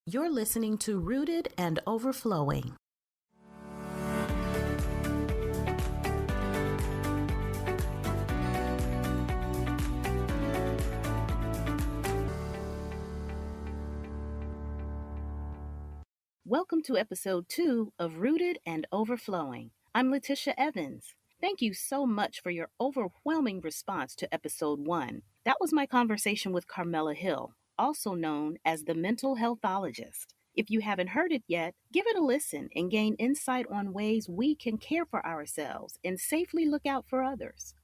You're listening to Rooted and Overflowing. Welcome to episode 2 of Rooted and Overflowing. I'm Letitia Evans. Thank you so much for your overwhelming response to episode 1. That was my conversation with Carmela Hill, also known as the mental healthologist. If you haven't heard it yet, give it a listen and gain insight on ways we can care for ourselves and safely look out for others.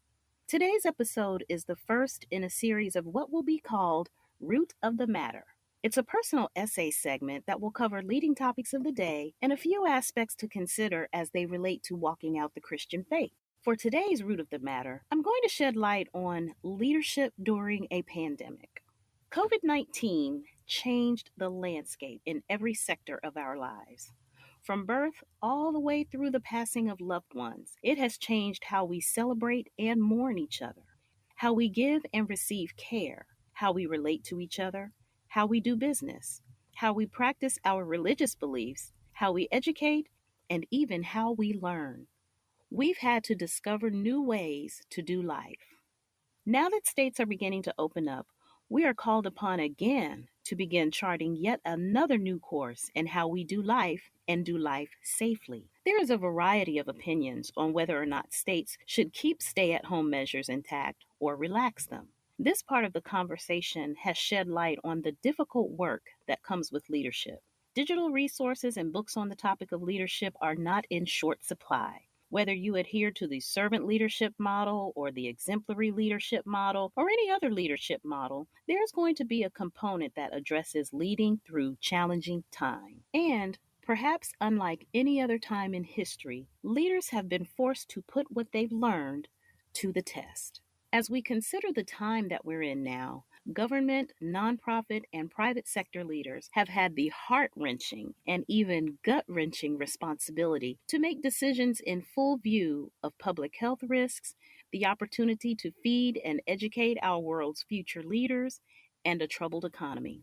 Today's episode is the first in a series of what will be called Root of the Matter. It's a personal essay segment that will cover leading topics of the day and a few aspects to consider as they relate to walking out the Christian faith. For today's Root of the Matter, I'm going to shed light on leadership during a pandemic. COVID-19 changed the landscape in every sector of our lives. From birth all the way through the passing of loved ones, it has changed how we celebrate and mourn each other, how we give and receive care, how we relate to each other, how we do business, how we practice our religious beliefs, how we educate, and even how we learn. We've had to discover new ways to do life. Now that states are beginning to open up, we are called upon again to begin charting yet another new course in how we do life and do life safely. There is a variety of opinions on whether or not states should keep stay-at-home measures intact or relax them. This part of the conversation has shed light on the difficult work that comes with leadership. Digital resources and books on the topic of leadership are not in short supply. Whether you adhere to the servant leadership model or the exemplary leadership model or any other leadership model, there's going to be a component that addresses leading through challenging time. And perhaps unlike any other time in history, leaders have been forced to put what they've learned to the test. As we consider the time that we're in now, government, nonprofit, and private sector leaders have had the heart-wrenching and even gut-wrenching responsibility to make decisions in full view of public health risks, the opportunity to feed and educate our world's future leaders, and a troubled economy.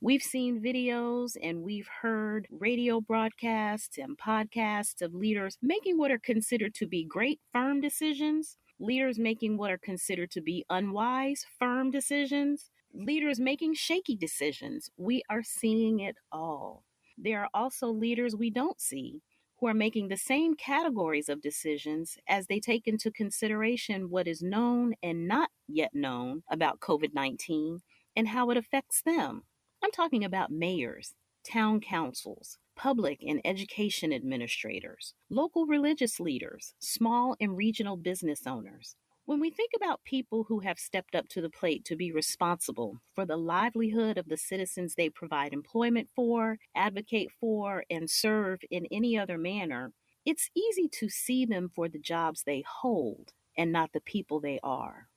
We've seen videos and we've heard radio broadcasts and podcasts of leaders making what are considered to be great, firm decisions, leaders making what are considered to be unwise, firm decisions, leaders making shaky decisions. We are seeing it all. There are also leaders we don't see who are making the same categories of decisions as they take into consideration what is known and not yet known about COVID-19 and how it affects them. I'm talking about mayors, town councils, public and education administrators, local religious leaders, small and regional business owners. When we think about people who have stepped up to the plate to be responsible for the livelihood of the citizens they provide employment for, advocate for, and serve in any other manner, it's easy to see them for the jobs they hold and not the people they are.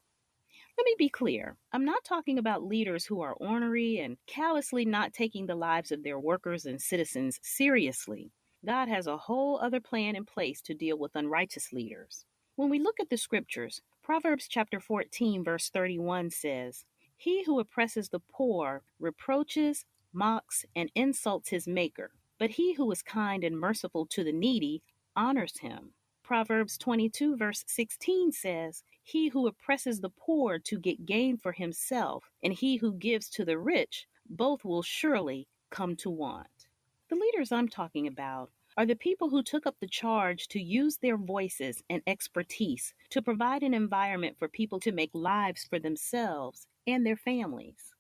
Let me be clear. I'm not talking about leaders who are ornery and callously not taking the lives of their workers and citizens seriously. God has a whole other plan in place to deal with unrighteous leaders. When we look at the scriptures, Proverbs chapter 14, verse 31 says, "He who oppresses the poor reproaches, mocks, and insults his maker, but he who is kind and merciful to the needy honors him." Proverbs 22, verse 16 says, "He who oppresses the poor to get gain for himself, and he who gives to the rich, both will surely come to want." The leaders I'm talking about are the people who took up the charge to use their voices and expertise to provide an environment for people to make lives for themselves and their families.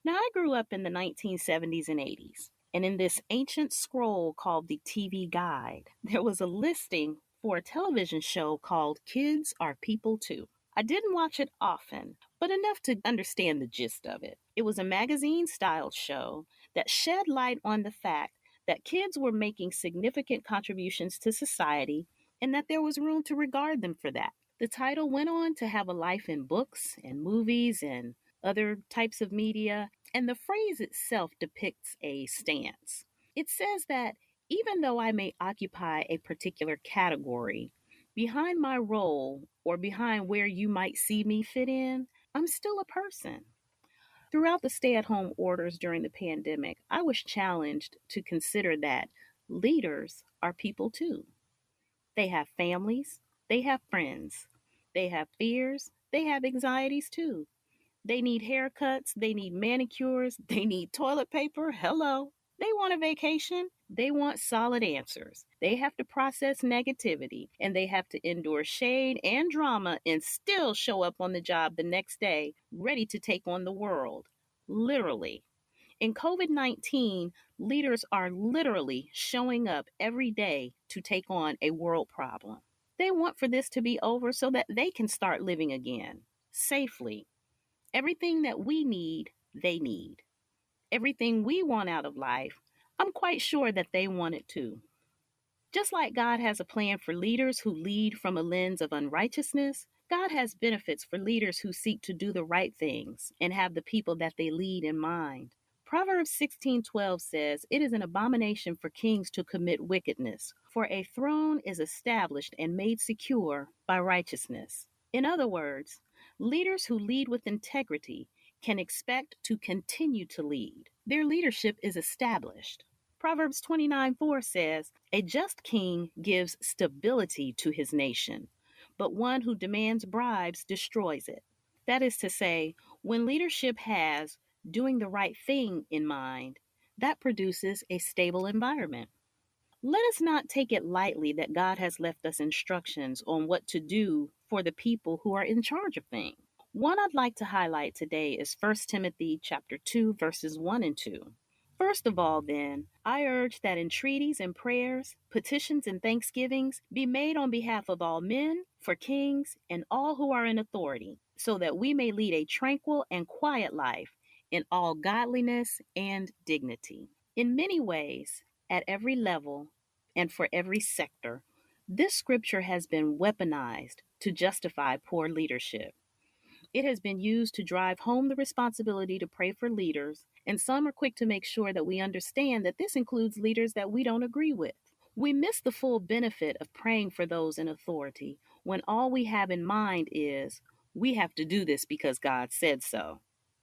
Now, I grew up in the 1970s and 80s, and in this ancient scroll called the TV Guide, there was a listing for a television show called Kids Are People Too. I didn't watch it often, but enough to understand the gist of it. It was a magazine-styled show that shed light on the fact that kids were making significant contributions to society and that there was room to regard them for that. The title went on to have a life in books and movies and other types of media, and the phrase itself depicts a stance. It says that even though I may occupy a particular category, behind my role or behind where you might see me fit in, I'm still a person. Throughout the stay at home orders during the pandemic, I was challenged to consider that leaders are people too. They have families, they have friends, they have fears, they have anxieties too. They need haircuts, they need manicures, they need toilet paper. Hello. They want a vacation. They want solid answers. They have to process negativity and they have to endure shade and drama and still show up on the job the next day, ready to take on the world. Literally. In COVID 19, leaders are literally showing up every day to take on a world problem. They want for this to be over so that they can start living again safely. Everything that we need, they need. Everything we want out of life, I'm quite sure that they want it too. Just like God has a plan for leaders who lead from a lens of unrighteousness, God has benefits for leaders who seek to do the right things and have the people that they lead in mind. Proverbs 16:12 says, "It is an abomination for kings to commit wickedness, for a throne is established and made secure by righteousness." In other words, leaders who lead with integrity can expect to continue to lead. Their leadership is established. Proverbs 29:4 says, "A just king gives stability to his nation, but one who demands bribes destroys it." That is to say, when leadership has doing the right thing in mind, that produces a stable environment. Let us not take it lightly that God has left us instructions on what to do for the people who are in charge of things. One I'd like to highlight today is 1 Timothy chapter 2 verses 1 and 2. First of all, then, I urge that entreaties and prayers, petitions and thanksgivings be made on behalf of all men, for kings, and all who are in authority, so that we may lead a tranquil and quiet life in all godliness and dignity. In many ways, at every level, and for every sector, this scripture has been weaponized to justify poor leadership. It has been used to drive home the responsibility to pray for leaders, and some are quick to make sure that we understand that this includes leaders that we don't agree with. We miss the full benefit of praying for those in authority when all we have in mind is we have to do this because God said so.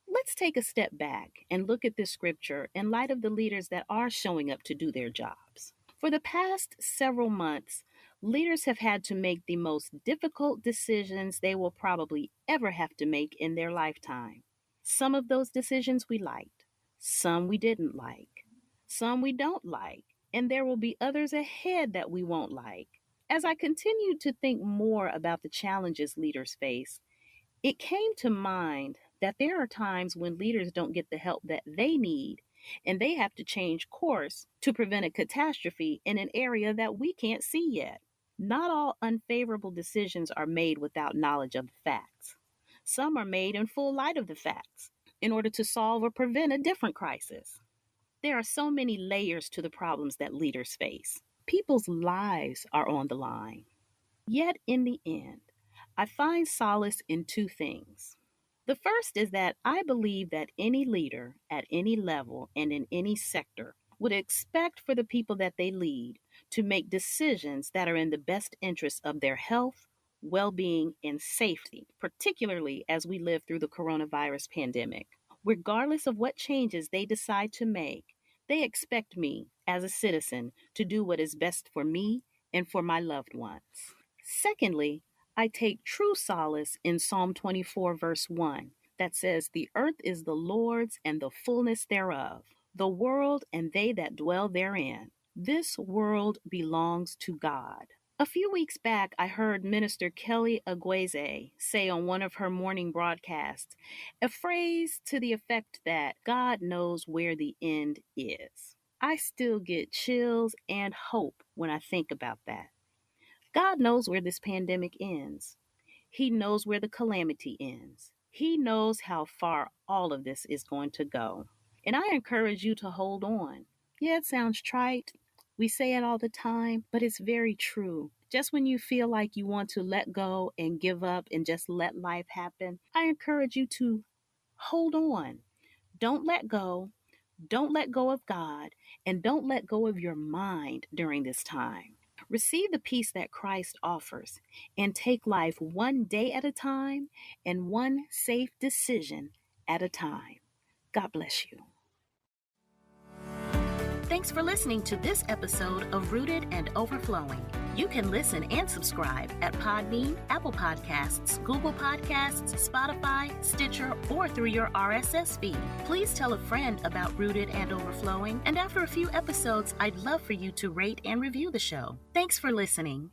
Let's take a step back and look at this scripture in light of the leaders that are showing up to do their jobs. For the past several months, leaders have had to make the most difficult decisions they will probably ever have to make in their lifetime. Some of those decisions we liked, some we didn't like, some we don't like, and there will be others ahead that we won't like. As I continued to think more about the challenges leaders face, it came to mind that there are times when leaders don't get the help that they need, and they have to change course to prevent a catastrophe in an area that we can't see yet. Not all unfavorable decisions are made without knowledge of the facts. Some are made in full light of the facts in order to solve or prevent a different crisis. There are so many layers to the problems that leaders face. People's lives are on the line. Yet, in the end, I find solace in two things. The first is that I believe that any leader at any level and in any sector would expect for the people that they lead to make decisions that are in the best interest of their health, well being, and safety, particularly as we live through the coronavirus pandemic. Regardless of what changes they decide to make, they expect me, as a citizen, to do what is best for me and for my loved ones. Secondly, I take true solace in Psalm 24, verse 1, that says, "The earth is the Lord's and the fullness thereof, the world and they that dwell therein. This world belongs to God." A few weeks back, I heard Minister Kelly Agueze say on one of her morning broadcasts a phrase to the effect that God knows where the end is. I still get chills and hope when I think about that. God knows where this pandemic ends. He knows where the calamity ends. He knows how far all of this is going to go. And I encourage you to hold on. Yeah, it sounds trite. We say it all the time, but it's very true. Just when you feel like you want to let go and give up and just let life happen, I encourage you to hold on. Don't let go. Don't let go of God, and don't let go of your mind during this time. Receive the peace that Christ offers and take life one day at a time and one safe decision at a time. God bless you. Thanks for listening to this episode of Rooted and Overflowing. You can listen and subscribe at Podbean, Apple Podcasts, Google Podcasts, Spotify, Stitcher, or through your RSS feed. Please tell a friend about Rooted and Overflowing, and after a few episodes, I'd love for you to rate and review the show. Thanks for listening.